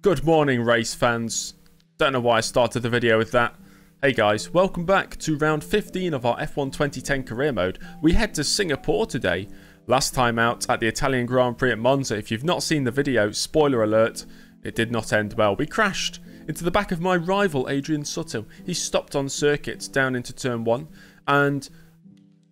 Good morning, race fans. Don't know why I started the video with that. Hey guys, welcome back to round 15 of our F1 2010 career mode. We head to Singapore today. Last time out at the Italian Grand Prix at Monza. If you've not seen the video, spoiler alert, it did not end well. We crashed into the back of my rival, Adrian Sutil. He stopped on circuit down into turn 1 and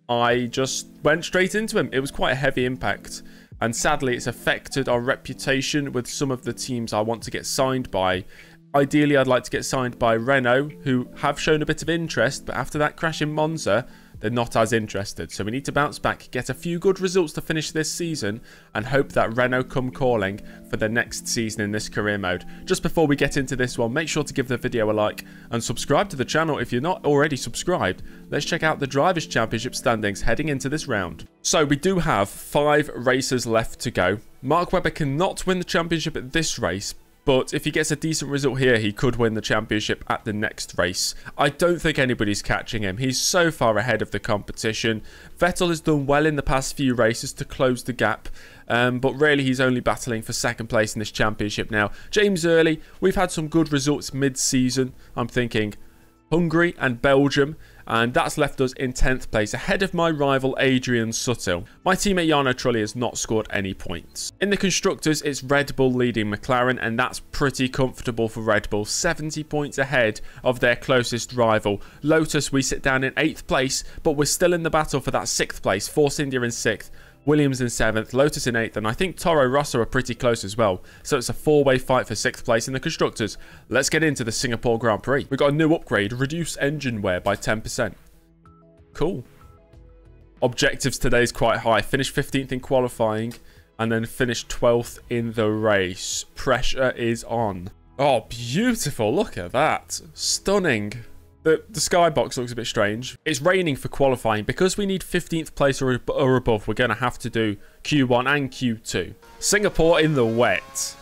I just went straight into him. It was quite a heavy impact. And sadly, it's affected our reputation with some of the teams I want to get signed by. Ideally, I'd like to get signed by Renault, who have shown a bit of interest, but after that crash in Monza, they're not as interested. So we need to bounce back, get a few good results to finish this season, and hope that Renault come calling for the next season in this career mode. Just before we get into this one, make sure to give the video a like and subscribe to the channel if you're not already subscribed. Let's check out the Drivers' Championship standings heading into this round. So we do have 5 races left to go. Mark Webber cannot win the championship at this race, but if he gets a decent result here, he could win the championship at the next race. I don't think anybody's catching him. He's so far ahead of the competition. Vettel has done well in the past few races to close the gap, but really he's only battling for second place in this championship now. James Early, we've had some good results mid-season. I'm thinking Hungary and Belgium, and that's left us in 10th place, ahead of my rival Adrian Sutil. My teammate Jarno Trulli has not scored any points. In the Constructors, it's Red Bull leading McLaren, and that's pretty comfortable for Red Bull, 70 points ahead of their closest rival. Lotus, we sit down in 8th place, but we're still in the battle for that 6th place. Force India in 6th. Williams in 7th, Lotus in 8th, and I think Toro Rosso are pretty close as well. So it's a 4-way fight for 6th place in the Constructors. Let's get into the Singapore Grand Prix. We've got a new upgrade, reduce engine wear by 10%. Cool. Objectives today is quite high. Finish 15th in qualifying and then finish 12th in the race. Pressure is on. Oh, beautiful. Look at that. Stunning. The skybox looks a bit strange. It's raining for qualifying. Because we need 15th place or above, we're going to have to do Q1 and Q2. Singapore in the wet.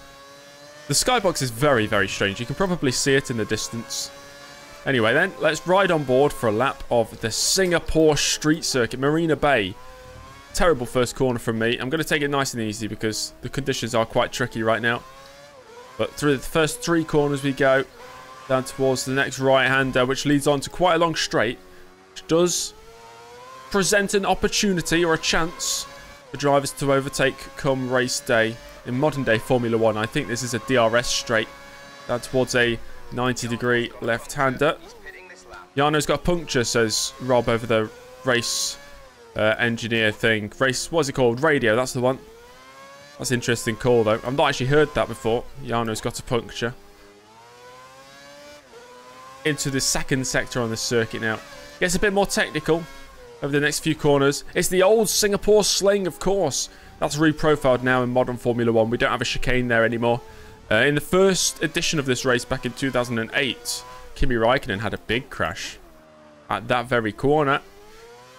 The skybox is very, very strange. You can probably see it in the distance. Anyway then, let's ride on board for a lap of the Singapore street circuit, Marina Bay. Terrible first corner from me. I'm going to take it nice and easy because the conditions are quite tricky right now. But through the first 3 corners we go. Down towards the next right-hander, which leads on to quite a long straight, which does present an opportunity or a chance for drivers to overtake come race day. In modern-day Formula 1, I think this is a DRS straight. Down towards a 90-degree left-hander. Jarno's got a puncture, says Rob over the race engineer thing. Race, what's it called? Radio, that's the one. That's an interesting call, though. I've not actually heard that before. Jarno's got a puncture. Into the second sector on the circuit now. Gets a bit more technical over the next few corners. It's the old Singapore sling, of course. That's reprofiled now in modern Formula 1. We don't have a chicane there anymore. In the first edition of this race back in 2008, Kimi Raikkonen had a big crash at that very corner.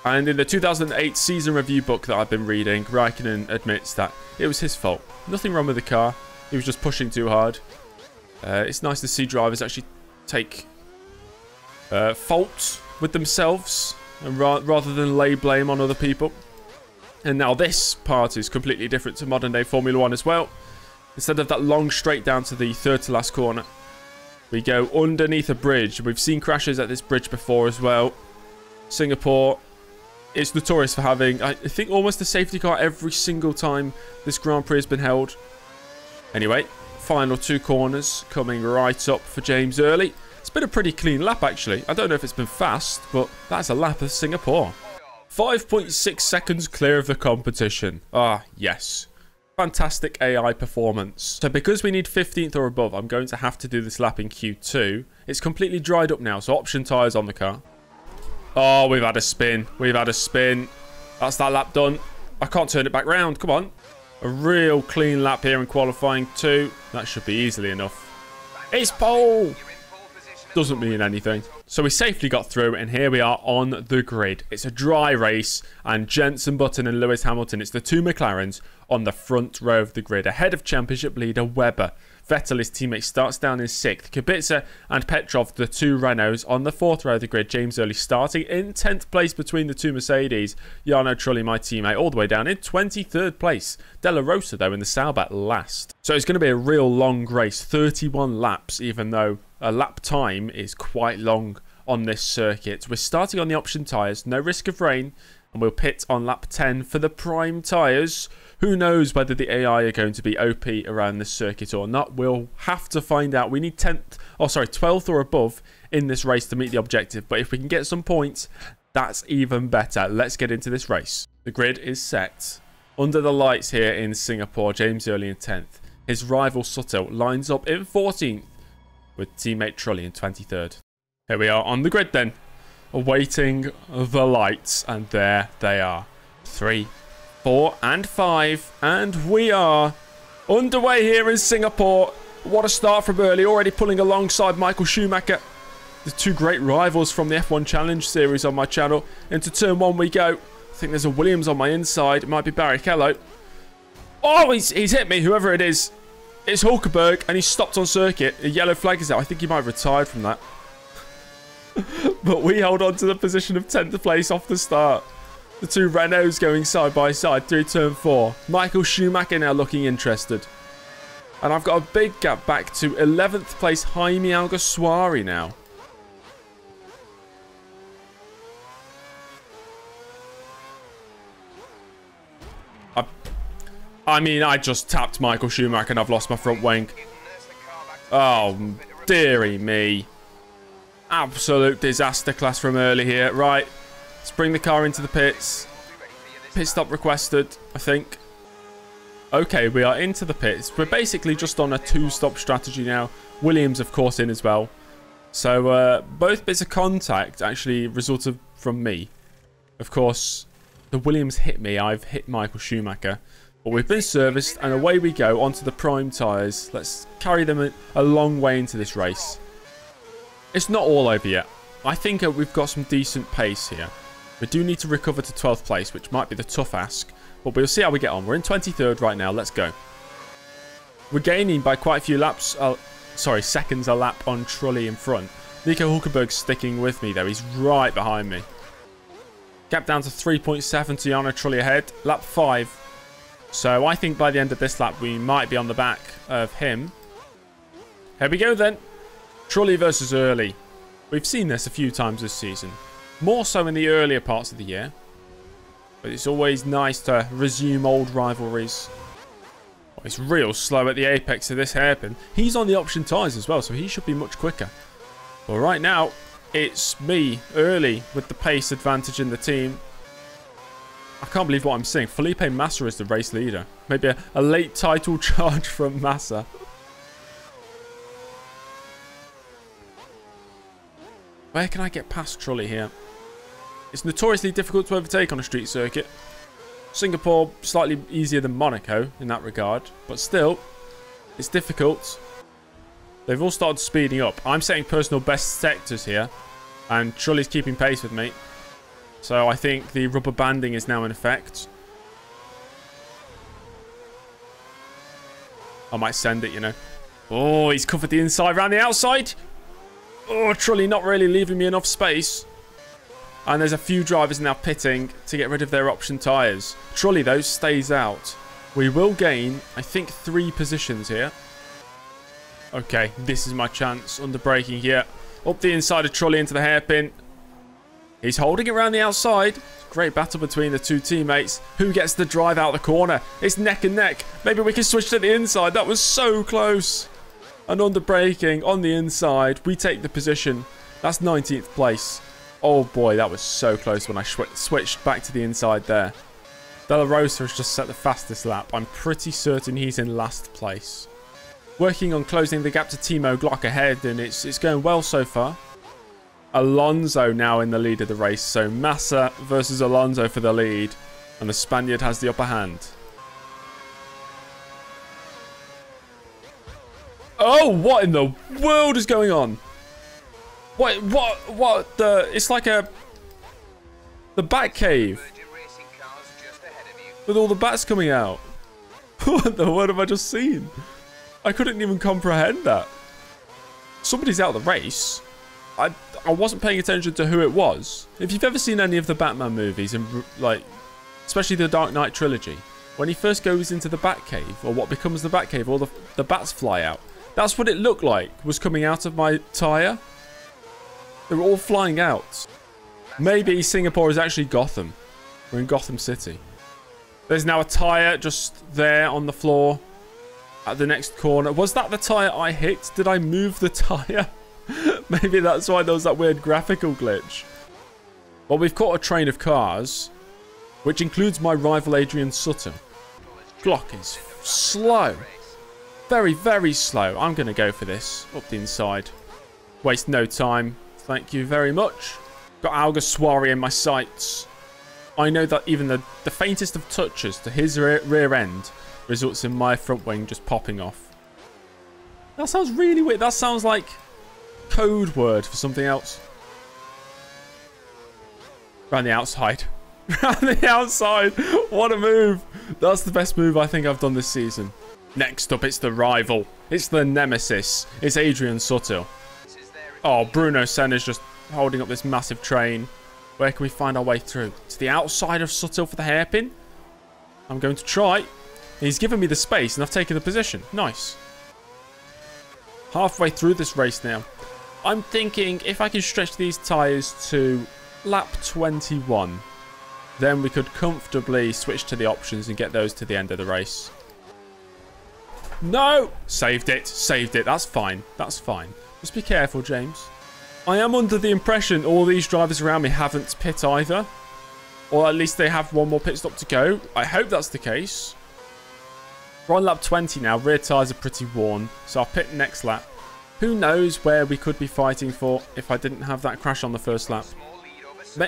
And in the 2008 season review book that I've been reading, Raikkonen admits that it was his fault. Nothing wrong with the car. He was just pushing too hard. It's nice to see drivers actually take fault with themselves and rather than lay blame on other people. And now this part is completely different to modern day Formula 1 as well. Instead of that long straight down to the third to last corner, we go underneath a bridge. We've seen crashes at this bridge before as well. Singapore is notorious for having, I think, almost a safety car every single time this Grand Prix has been held. Anyway, final 2 corners coming right up for James Early. It's been a pretty clean lap, actually. I don't know if it's been fast, but that's a lap of Singapore. 5.6 seconds clear of the competition. Ah, yes. Fantastic AI performance. So because we need 15th or above, I'm going to have to do this lap in Q2. It's completely dried up now, so option tyres on the car. Oh, we've had a spin. We've had a spin. That's that lap done. I can't turn it back round. Come on. A real clean lap here in qualifying 2. That should be easily enough. It's pole! Doesn't mean anything. So we safely got through, and here we are on the grid. It's a dry race, and Jenson Button and Lewis Hamilton, it's the 2 McLarens on the front row of the grid, ahead of championship leader Webber. Vettel, his teammate, starts down in 6th. Kubica and Petrov, the 2 Renaults, on the 4th row of the grid. James Early starting in 10th place between the 2 Mercedes. Jarno Trulli, my teammate, all the way down in 23rd place. Della Rosa, though, in the Sauber last. So it's going to be a real long race, 31 laps, even though a lap time is quite long on this circuit. We're starting on the option tyres, no risk of rain, and we'll pit on lap 10 for the prime tyres. Who knows whether the AI are going to be OP around this circuit or not? We'll have to find out. We need 12th or above in this race to meet the objective, but if we can get some points, that's even better. Let's get into this race. The grid is set. Under the lights here in Singapore, James Early in 10th. His rival Sutil lines up in 14th with teammate Trulli in 23rd. Here we are on the grid then, awaiting the lights, and there they are. 3, 4 and 5, and we are underway here in Singapore. What a start from early, already pulling alongside Michael Schumacher, the 2 great rivals from the F1 Challenge series on my channel. Into turn 1 we go. I think there's a Williams on my inside. It might be Barrichello. Oh, he's hit me, whoever it is. It's Hulkenberg, and he's stopped on circuit. A yellow flag is out. I think he might have retired from that. But we hold on to the position of 10th place off the start. The 2 Renaults going side by side through turn 4. Michael Schumacher now looking interested. And I've got a big gap back to 11th place Jaime Alguersuari now. I mean, I just tapped Michael Schumacher and I've lost my front wing. Oh, dearie me. Absolute disaster class from early here. Right, let's bring the car into the pits. Pit stop requested, I think. Okay, we are into the pits. We're basically just on a 2-stop strategy now. Williams, of course, in as well. So, both bits of contact actually resulted from me. Of course, the Williams hit me. I've hit Michael Schumacher. But we've been serviced, and away we go onto the prime tyres. Let's carry them a long way into this race. It's not all over yet. I think we've got some decent pace here. We do need to recover to 12th place, which might be the tough ask. But we'll see how we get on. We're in 23rd right now. Let's go. We're gaining by quite a few laps. Seconds a lap on Trulli in front. Nico Hulkenberg's sticking with me, though. He's right behind me. Gap down to 3.7 to Jarno Trulli ahead. Lap 5. So I think by the end of this lap, we might be on the back of him. Here we go then. Trulli versus Early. We've seen this a few times this season. More so in the earlier parts of the year. But it's always nice to resume old rivalries. Oh, it's real slow at the apex of this hairpin. He's on the option tyres as well, so he should be much quicker. But right now, it's me, Early, with the pace advantage in the team. I can't believe what I'm seeing. Felipe Massa is the race leader. Maybe a late title charge from Massa. Where can I get past Trulli here? It's notoriously difficult to overtake on a street circuit. Singapore, slightly easier than Monaco in that regard. But still, it's difficult. They've all started speeding up. I'm setting personal best sectors here. And Trulli's keeping pace with me. So I think the rubber banding is now in effect. I might send it, you know. Oh, he's covered the inside around the outside. Oh, Trulli not really leaving me enough space. And there's a few drivers now pitting to get rid of their option tyres. Trulli, though, stays out. We will gain, I think, 3 positions here. Okay, this is my chance. Under braking here. Up the inside of Trulli into the hairpin. He's holding it around the outside. Great battle between the 2 teammates. Who gets the drive out the corner? It's neck and neck. Maybe we can switch to the inside. That was so close. And under braking on the inside, we take the position. That's 19th place. Oh boy, that was so close when I switched back to the inside there. Della Rosa has just set the fastest lap. I'm pretty certain he's in last place. Working on closing the gap to Timo Glock ahead, and it's going well so far. Alonso now in the lead of the race. So Massa versus Alonso for the lead. And the Spaniard has the upper hand. Oh, what in the world is going on? What the... It's like the Bat Cave. With all the bats coming out. What have I just seen? I couldn't even comprehend that. Somebody's out of the race. I wasn't paying attention to who it was. If you've ever seen any of the Batman movies, and like, especially the Dark Knight trilogy, when he first goes into the Batcave, or what becomes the Batcave, all the bats fly out. That's what it looked like was coming out of my tyre. They were all flying out. Maybe Singapore is actually Gotham. We're in Gotham City. There's now a tyre just there on the floor at the next corner. Was that the tyre I hit? Did I move the tyre? Maybe that's why there was that weird graphical glitch. Well, we've caught a train of cars, which includes my rival Adrian Sutil. Glock is slow. Very, very slow. I'm going to go for this. Up the inside. Waste no time. Thank you very much. Got Alguersuari in my sights. I know that even the faintest of touches to his rear end results in my front wing just popping off. That sounds really weird. That sounds like code word for something else. Around the outside. Around the outside. What a move. That's the best move I think I've done this season. Next up, it's the rival. It's the nemesis. It's Adrian Sutil. Oh, Bruno Senna's just holding up this massive train. Where can we find our way through? To the outside of Sutil for the hairpin. I'm going to try. He's given me the space and I've taken the position. Nice. Halfway through this race now. I'm thinking if I can stretch these tyres to lap 21, then we could comfortably switch to the options and get those to the end of the race. No! Saved it. Saved it. That's fine. That's fine. Just be careful, James. I am under the impression all these drivers around me haven't pit either. Or at least they have one more pit stop to go. I hope that's the case. We're on lap 20 now. Rear tyres are pretty worn. So I'll pit next lap. Who knows where we could be fighting for if I didn't have that crash on the first lap.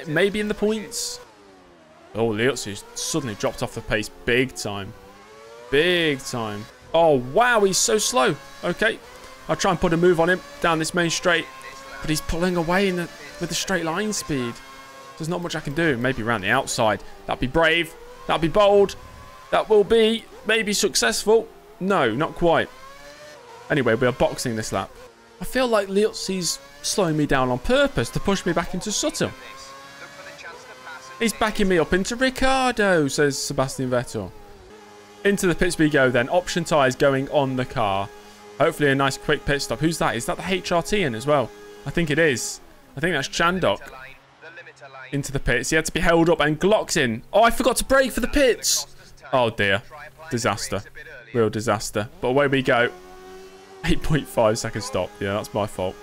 Maybe in the points. Oh, Liuzzi's suddenly dropped off the pace big time. Big time. Oh, wow, he's so slow. Okay, I'll try and put a move on him down this main straight. But he's pulling away with the straight line speed. There's not much I can do. Maybe around the outside. That'd be brave. That'd be bold. That will be maybe successful. No, not quite. Anyway, we are boxing this lap. I feel like Liuzzi's slowing me down on purpose to push me back into Sutil. He's backing me up into Ricciardo, says Sebastian Vettel. Into the pits we go then. Option tyres going on the car. Hopefully a nice quick pit stop. Who's that? Is that the HRT in as well? I think it is. I think that's Chandok. Into the pits. He had to be held up and Glock's in. Oh, I forgot to brake for the pits. Oh dear. Disaster. Real disaster. But away we go. 8.5 second stop. Yeah, that's my fault.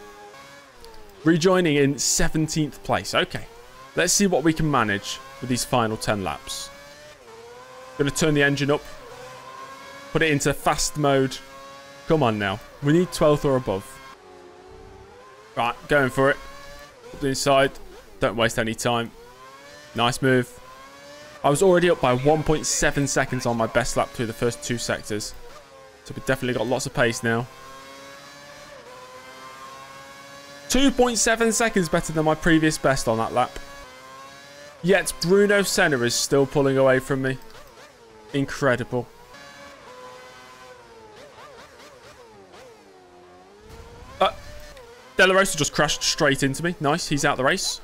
Rejoining in 17th place. Okay. Let's see what we can manage with these final 10 laps. Going to turn the engine up. Put it into fast mode. Come on now. We need 12th or above. Right, going for it. Up the inside. Don't waste any time. Nice move. I was already up by 1.7 seconds on my best lap through the first two sectors. So we've definitely got lots of pace now. 2.7 seconds better than my previous best on that lap. Yet Bruno Senna is still pulling away from me. Incredible. De La Rosa just crashed straight into me. Nice, he's out the race.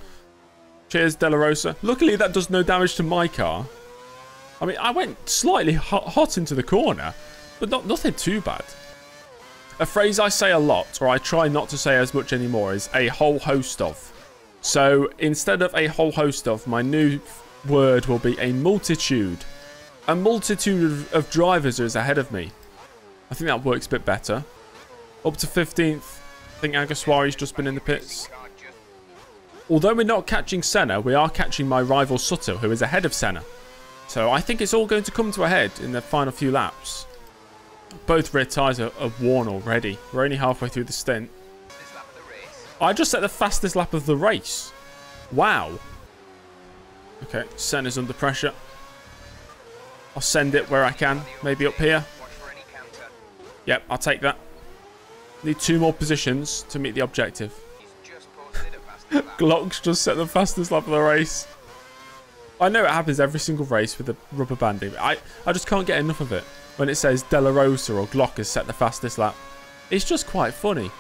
Cheers, De La Rosa. Luckily, that does no damage to my car. I mean, I went slightly hot into the corner, but nothing too bad. A phrase I say a lot, or I try not to say as much anymore, is a whole host of. So instead of a whole host of, my new word will be a multitude. A multitude of drivers is ahead of me. I think that works a bit better. Up to 15th. I think Alguersuari's just been in the pits. Although we're not catching Senna, we are catching my rival Sutil, who is ahead of Senna. So I think it's all going to come to a head in the final few laps. Both rear tyres are worn already. We're only halfway through the stint. I just set the fastest lap of the race. Wow. Okay, Senna's under pressure. I'll send it where I can. Maybe up here. Yep, I'll take that. Need 2 more positions to meet the objective. Glock's just set the fastest lap of the race. I know it happens every single race with the rubber banding. But I just can't get enough of it. when it says De La Rosa or Glock has set the fastest lap. It's just quite funny.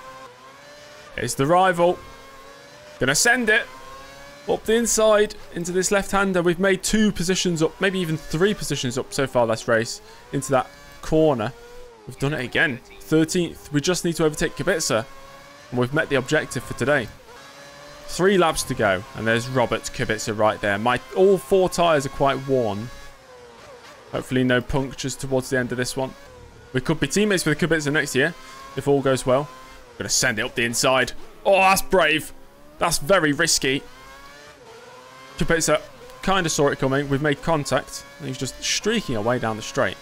It's the rival. Gonna send it up the inside into this left-hander. We've made 2 positions up, maybe even 3 positions up so far this race into that corner. We've done it again. 13th. We just need to overtake Kubica. And we've met the objective for today. 3 laps to go. And there's Robert Kubica right there. All 4 tyres are quite worn. Hopefully no punctures towards the end of this one. We could be teammates with Kubica next year if all goes well. I'm going to send it up the inside. Oh, that's brave. That's very risky. Kubica kind of saw it coming. We've made contact. And he's just streaking away down the straight.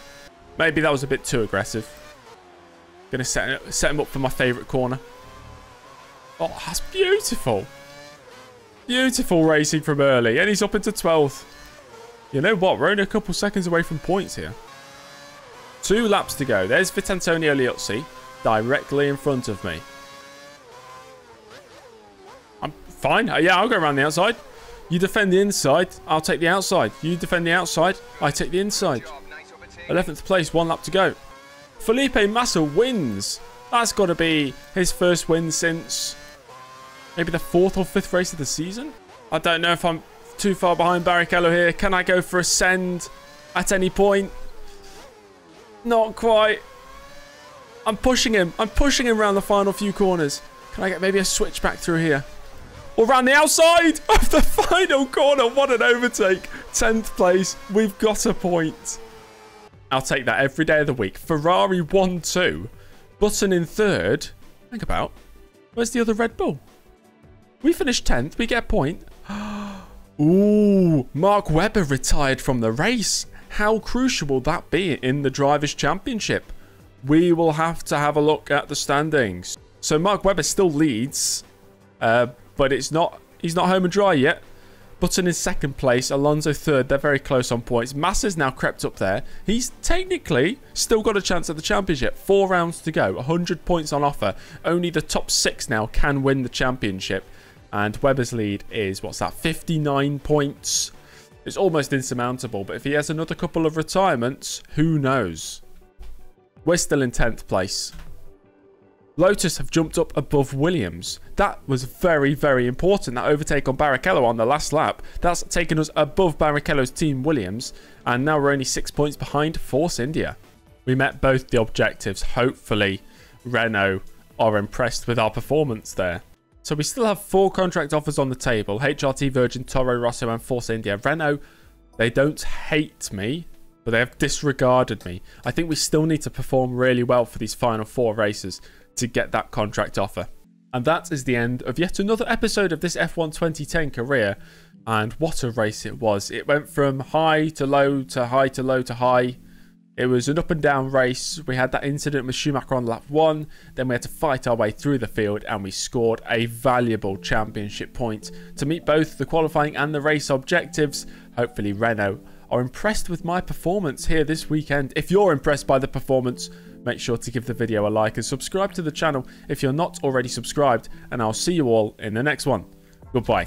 Maybe that was a bit too aggressive. Going to set him up for my favourite corner. Oh, that's beautiful. Beautiful racing from early. And he's up into 12th. You know what? We're only a couple seconds away from points here. 2 laps to go. There's Vitantonio Liuzzi directly in front of me. I'm fine. Yeah, I'll go around the outside. You defend the inside. I'll take the outside. You defend the outside. I take the inside. 11th place. 1 lap to go. Felipe Massa wins. That's got to be his first win since maybe the 4th or 5th race of the season. I don't know if I'm too far behind Barrichello here. Can I go for a send at any point? Not quite. I'm pushing him. I'm pushing him around the final few corners. Can I get maybe a switch back through here? Or around the outside of the final corner. What an overtake. 10th place. We've got a point. I'll take that every day of the week. Ferrari 1-2. Button in 3rd. Think about. Where's the other Red Bull? We finished 10th. We get a point. Ooh. Mark Webber retired from the race. How crucial will that be in the Drivers' Championship? We will have to have a look at the standings. So Mark Webber still leads. But he's not home and dry yet. Button in 2nd place. Alonso 3rd. They're very close on points. Massa's now crept up there. He's technically still got a chance at the championship. 4 rounds to go. 100 points on offer. Only the top 6 now can win the championship. And Webber's lead is, what's that, 59 points. It's almost insurmountable. But if he has another couple of retirements, who knows? We're still in 10th place. Lotus have jumped up above Williams. That was very, very important. That overtake on Barrichello on the last lap. That's taken us above Barrichello's team Williams. And now we're only 6 points behind Force India. We met both the objectives. Hopefully, Renault are impressed with our performance there. So we still have 4 contract offers on the table. HRT, Virgin, Toro Rosso and Force India. Renault, they don't hate me, but they have disregarded me. I think we still need to perform really well for these final 4 races to get that contract offer. And that is the end of yet another episode of this F1 2010 career. And what a race it was. It went from high to low to high to low to high. It was an up and down race. We had that incident with Schumacher on lap 1. Then we had to fight our way through the field and we scored a valuable championship point to meet both the qualifying and the race objectives. Hopefully Renault are impressed with my performance here this weekend. If you're impressed by the performance, make sure to give the video a like and subscribe to the channel if you're not already subscribed. And I'll see you all in the next one. Goodbye.